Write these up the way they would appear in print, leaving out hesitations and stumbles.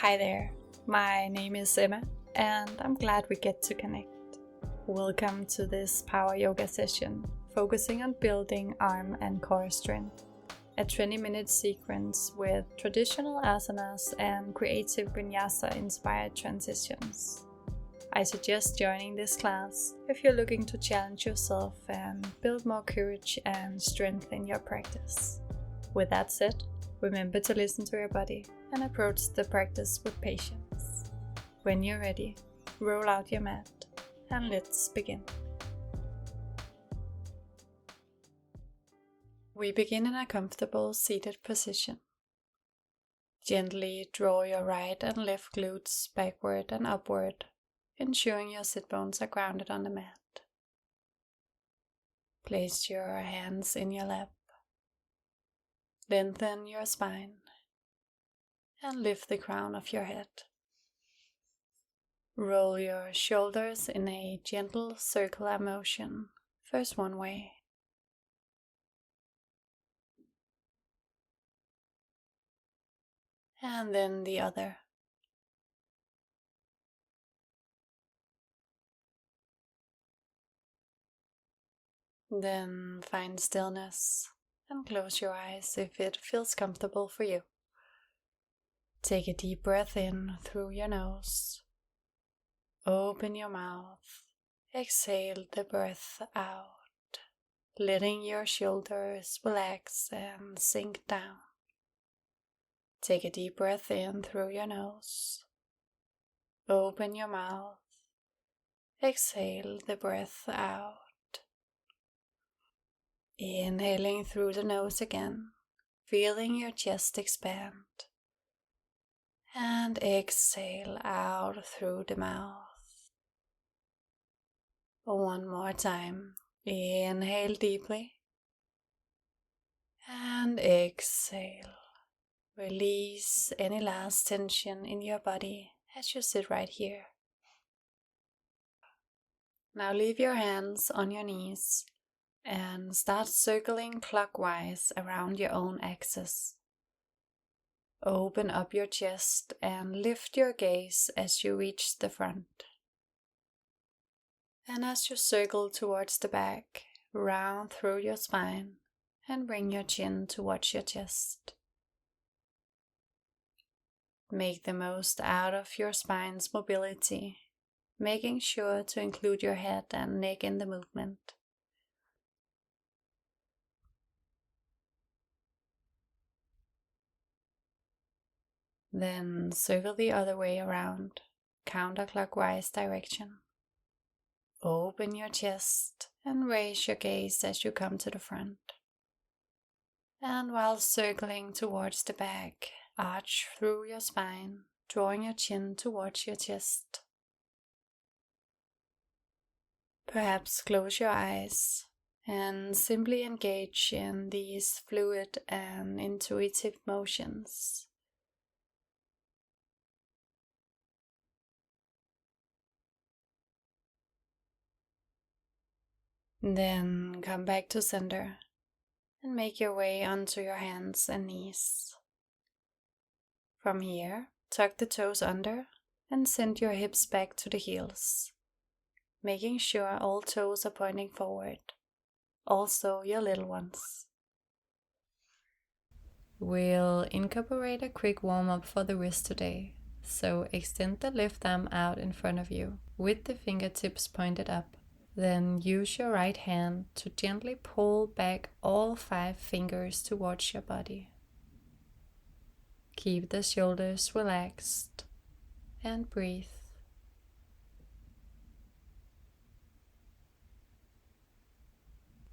Hi there, my name is Emma and I'm glad we get to connect. Welcome to this power yoga session focusing on building arm and core strength. A 20-minute sequence with traditional asanas and creative vinyasa inspired transitions. I suggest joining this class if you're looking to challenge yourself and build more courage and strength in your practice. With that said, remember to listen to your body and approach the practice with patience. When you're ready, roll out your mat and let's begin. We begin in a comfortable seated position. Gently draw your right and left glutes backward and upward, ensuring your sit bones are grounded on the mat. Place your hands in your lap. Lengthen your spine and lift the crown of your head. Roll your shoulders in a gentle circular motion, first one way. And then the other. Then find stillness and close your eyes if it feels comfortable for you. Take a deep breath in through your nose. Open your mouth. Exhale the breath out, letting your shoulders relax and sink down. Take a deep breath in through your nose. Open your mouth. Exhale the breath out. Inhaling through the nose again, feeling your chest expand. And exhale out through the mouth. One more time. Inhale deeply. And exhale. Release any last tension in your body as you sit right here. Now leave your hands on your knees and start circling clockwise around your own axis. Open up your chest and lift your gaze as you reach the front. And as you circle towards the back, round through your spine and bring your chin towards your chest. Make the most out of your spine's mobility, making sure to include your head and neck in the movement. Then circle the other way around, counterclockwise direction. Open your chest and raise your gaze as you come to the front. And while circling towards the back, arch through your spine, drawing your chin towards your chest. Perhaps close your eyes and simply engage in these fluid and intuitive motions. Then come back to center and make your way onto your hands and knees. From here, tuck the toes under and send your hips back to the heels, making sure all toes are pointing forward, also your little ones. We'll incorporate a quick warm-up for the wrist today, so extend the left arm out in front of you with the fingertips pointed up. Then use your right hand to gently pull back all 5 fingers towards your body. Keep the shoulders relaxed and breathe.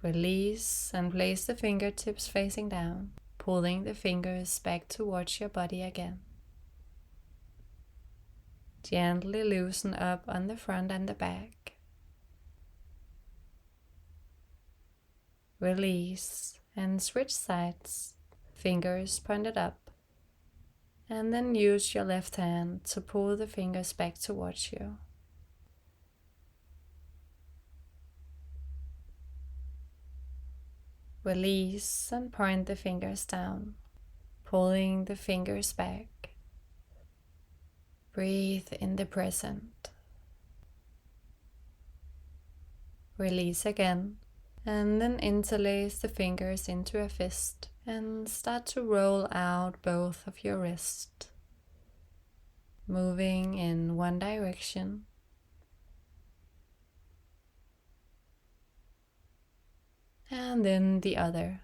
Release and place the fingertips facing down, pulling the fingers back towards your body again. Gently loosen up on the front and the back. Release and switch sides, fingers pointed up, and then use your left hand to pull the fingers back towards you. Release and point the fingers down, pulling the fingers back. Breathe in the present. Release again, and then interlace the fingers into a fist and start to roll out both of your wrists, moving in one direction and then the other.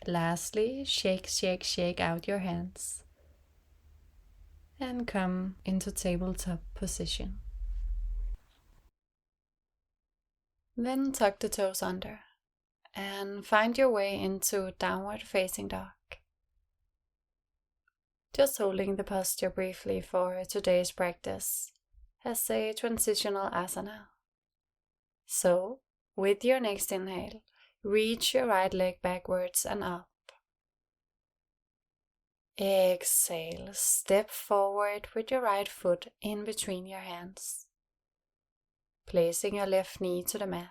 Lastly, shake, shake, shake out your hands and come into tabletop position. Then tuck the toes under and find your way into downward facing dog. Just holding the posture briefly for today's practice as a transitional asana. So, with your next inhale, reach your right leg backwards and up. Exhale, step forward with your right foot in between your hands, placing your left knee to the mat.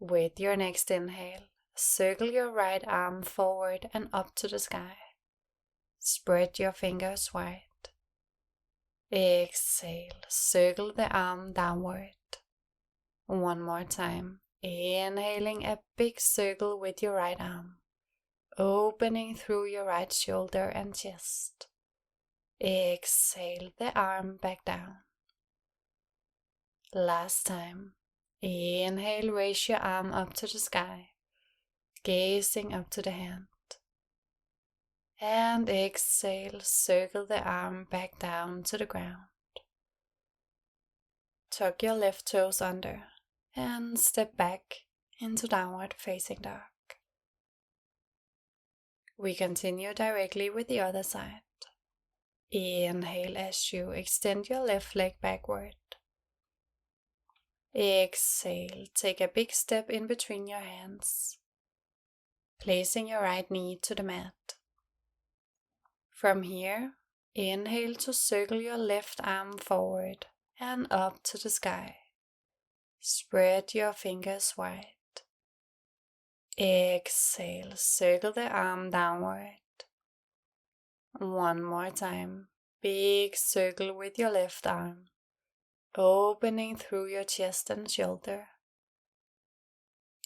With your next inhale, circle your right arm forward and up to the sky. Spread your fingers wide. Exhale, circle the arm downward. One more time. Inhaling a big circle with your right arm, opening through your right shoulder and chest. Exhale the arm back down. Last time. Inhale, raise your arm up to the sky, gazing up to the hand. And exhale, circle the arm back down to the ground. Tuck your left toes under and step back into downward facing dog. We continue directly with the other side. Inhale as you extend your left leg backward. Exhale, take a big step in between your hands, placing your right knee to the mat. From here, inhale to circle your left arm forward and up to the sky. Spread your fingers wide. Exhale, circle the arm downward. One more time, big circle with your left arm, opening through your chest and shoulder.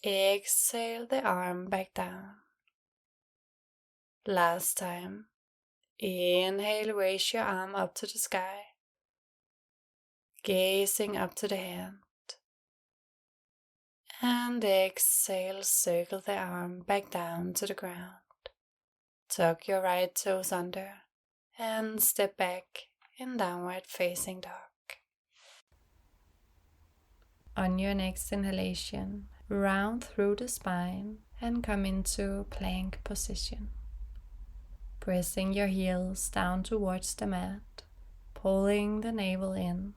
Exhale the arm back down. Last time. Inhale, raise your arm up to the sky, gazing up to the hand. And exhale, circle the arm back down to the ground. Tuck your right toes under and step back in downward facing dog. On your next inhalation, round through the spine and come into plank position. Pressing your heels down towards the mat, pulling the navel in.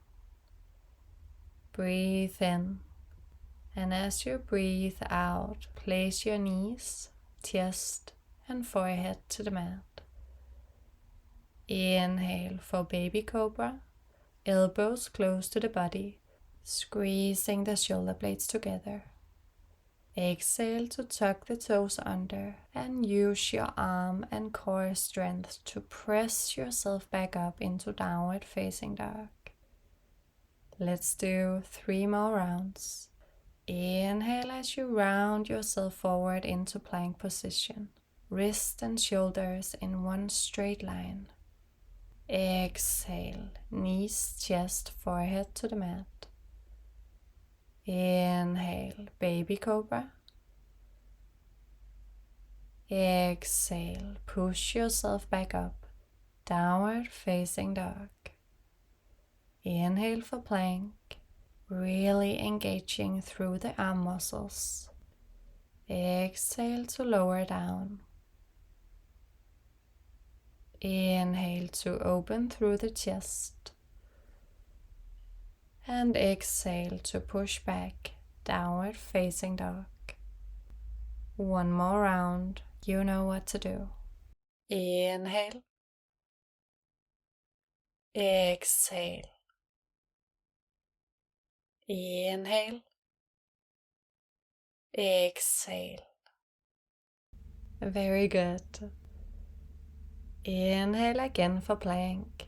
Breathe in, and as you breathe out, place your knees, chest, and forehead to the mat. Inhale for baby cobra, elbows close to the body, squeezing the shoulder blades together. Exhale to tuck the toes under and use your arm and core strength to press yourself back up into downward facing dog. Let's do 3 more rounds. Inhale as you round yourself forward into plank position. Wrists and shoulders in one straight line. Exhale, knees, chest, forehead to the mat. Inhale, baby cobra. Exhale, push yourself back up, downward facing dog. Inhale for plank, really engaging through the arm muscles. Exhale to lower down. Inhale to open through the chest. And exhale to push back, downward facing dog. One more round, you know what to do. Inhale. Exhale. Inhale. Exhale. Very good. Inhale again for plank.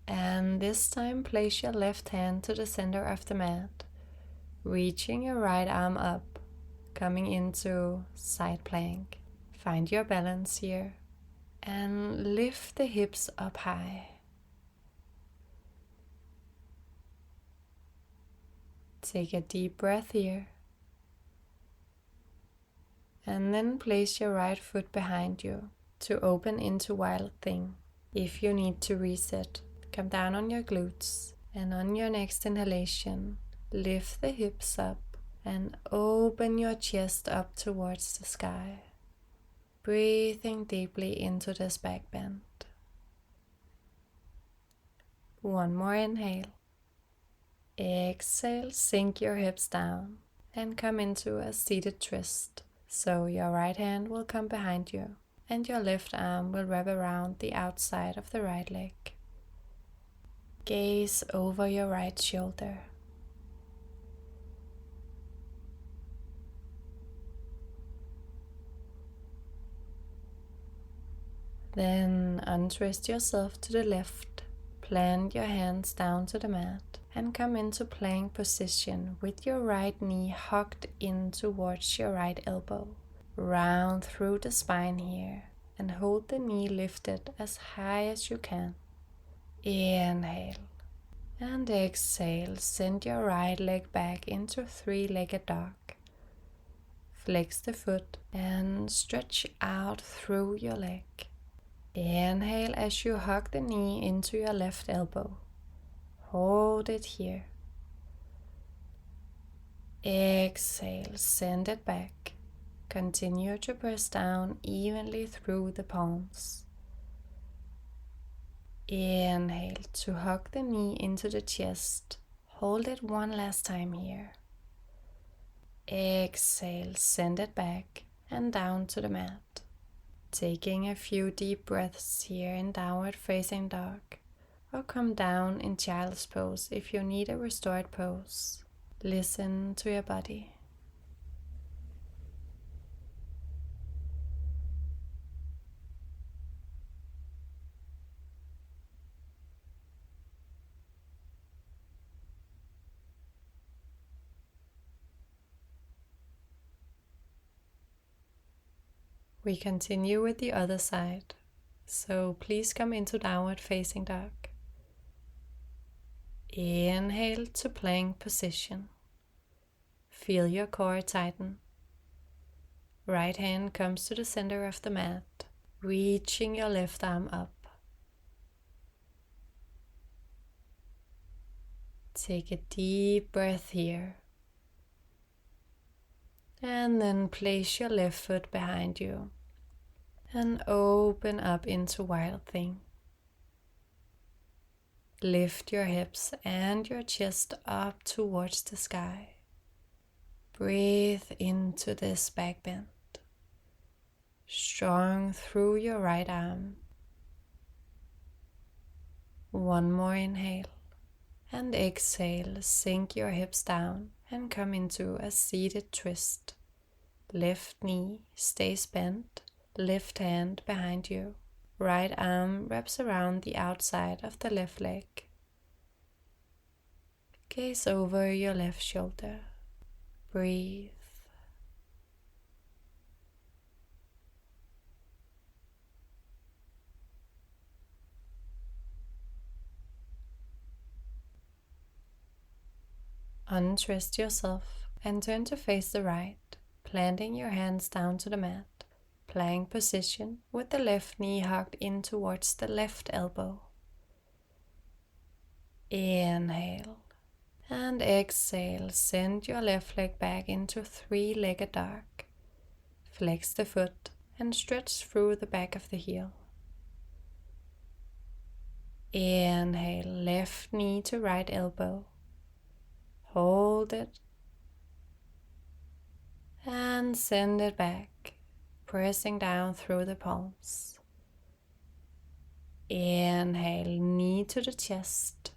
And this time place your left hand to the center of the mat, reaching your right arm up, coming into side plank. Find your balance here and lift the hips up high. Take a deep breath here. And then place your right foot behind you to open into Wild Thing. If you need to reset, come down on your glutes, and on your next inhalation, lift the hips up and open your chest up towards the sky. Breathing deeply into this back bend. One more inhale. Exhale, sink your hips down and come into a seated twist. So your right hand will come behind you and your left arm will wrap around the outside of the right leg. Gaze over your right shoulder. Then untwist yourself to the left. Plant your hands down to the mat and come into plank position with your right knee hugged in towards your right elbow. Round through the spine here and hold the knee lifted as high as you can. Inhale and exhale. Send your right leg back into three-legged dog. Flex the foot and stretch out through your leg. Inhale as you hug the knee into your left elbow. Hold it here. Exhale, send it back. Continue to press down evenly through the palms. Inhale to hug the knee into the chest. Hold it one last time here. Exhale, send it back and down to the mat. Taking a few deep breaths here in downward facing dog, or come down in child's pose if you need a restored pose. Listen to your body. We continue with the other side, so please come into downward facing dog. Inhale to plank position. Feel your core tighten. Right hand comes to the center of the mat, reaching your left arm up. Take a deep breath here. And then place your left foot behind you and open up into Wild Thing. Lift your hips and your chest up towards the sky. Breathe into this back bend. Strong through your right arm. One more inhale. And exhale, sink your hips down and come into a seated twist. Left knee stays bent, left hand behind you. Right arm wraps around the outside of the left leg. Gaze over your left shoulder. Breathe. Untwist yourself and turn to face the right, planting your hands down to the mat. Plank position with the left knee hugged in towards the left elbow. Inhale and exhale. Send your left leg back into three-legged dog. Flex the foot and stretch through the back of the heel. Inhale, left knee to right elbow. Hold it and send it back, pressing down through the palms. Inhale, knee to the chest.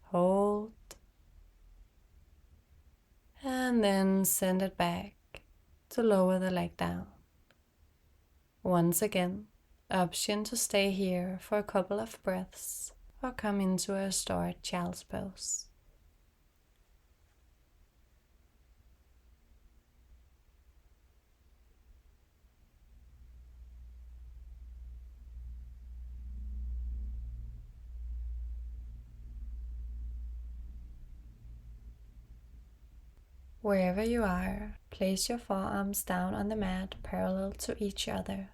Hold and then send it back to lower the leg down. Once again, Option to stay here for a couple of breaths or come into a restored child's pose. Wherever you are, place your forearms down on the mat parallel to each other.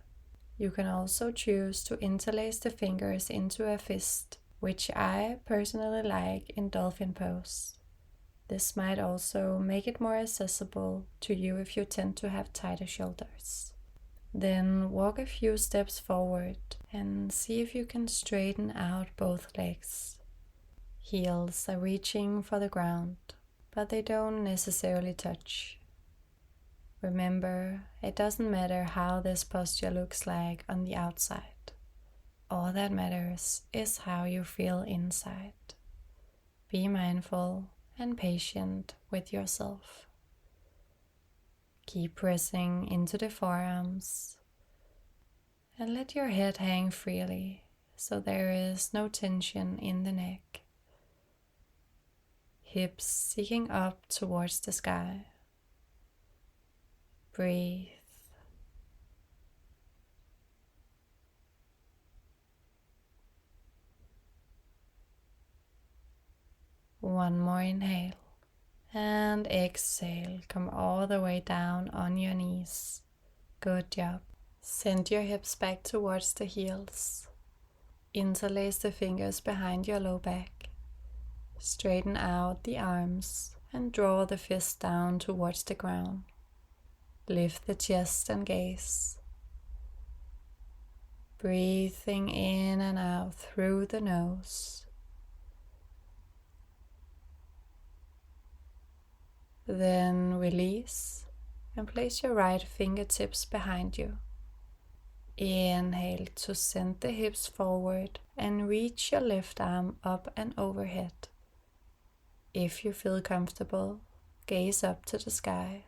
You can also choose to interlace the fingers into a fist, which I personally like in dolphin pose. This might also make it more accessible to you if you tend to have tighter shoulders. Then walk a few steps forward and see if you can straighten out both legs. Heels are reaching for the ground, but they don't necessarily touch. Remember, it doesn't matter how this posture looks like on the outside. All that matters is how you feel inside. Be mindful and patient with yourself. Keep pressing into the forearms and let your head hang freely so there is no tension in the neck. Hips seeking up towards the sky. Breathe. One more inhale. And exhale. Come all the way down on your knees. Good job. Send your hips back towards the heels. Interlace the fingers behind your low back. Straighten out the arms and draw the fist down towards the ground. Lift the chest and gaze. Breathing in and out through the nose. Then release and place your right fingertips behind you. Inhale to send the hips forward and reach your left arm up and overhead. If you feel comfortable, gaze up to the sky.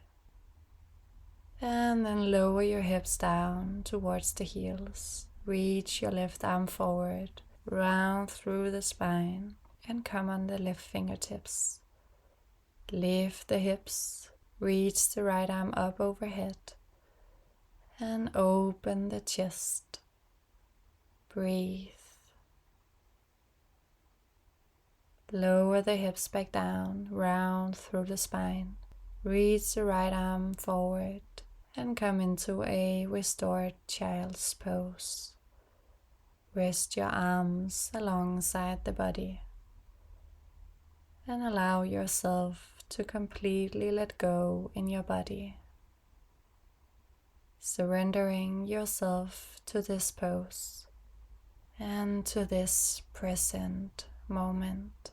And then lower your hips down towards the heels. Reach your left arm forward, round through the spine, and come on the left fingertips. Lift the hips, reach the right arm up overhead, and open the chest. Breathe. Lower the hips back down, round through the spine. Reach the right arm forward and come into a restored child's pose. Rest your arms alongside the body and allow yourself to completely let go in your body. Surrendering yourself to this pose and to this present moment.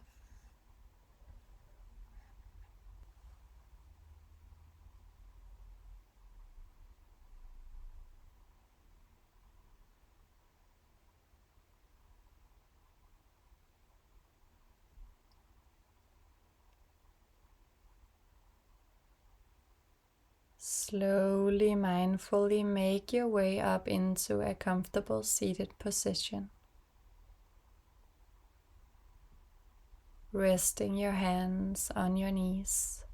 Slowly, mindfully make your way up into a comfortable seated position. Resting your hands on your knees.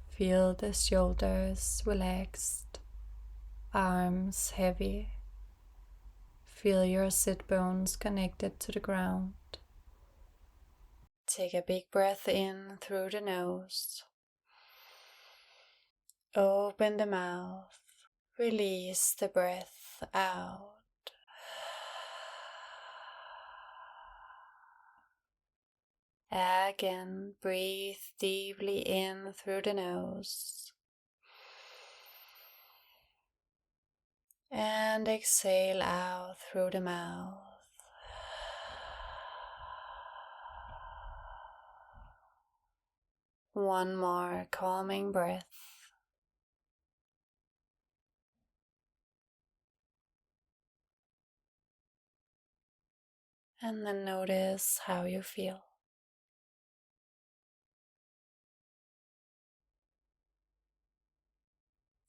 Feel the shoulders relaxed, arms heavy. Feel your sit bones connected to the ground. Take a big breath in through the nose. Open the mouth. Release the breath out. Again, breathe deeply in through the nose. And exhale out through the mouth. One more calming breath. And then notice how you feel.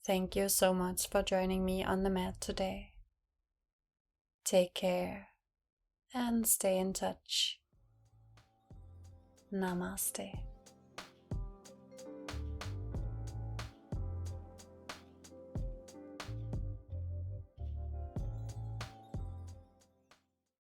Thank you so much for joining me on the mat today. Take care and stay in touch. Namaste.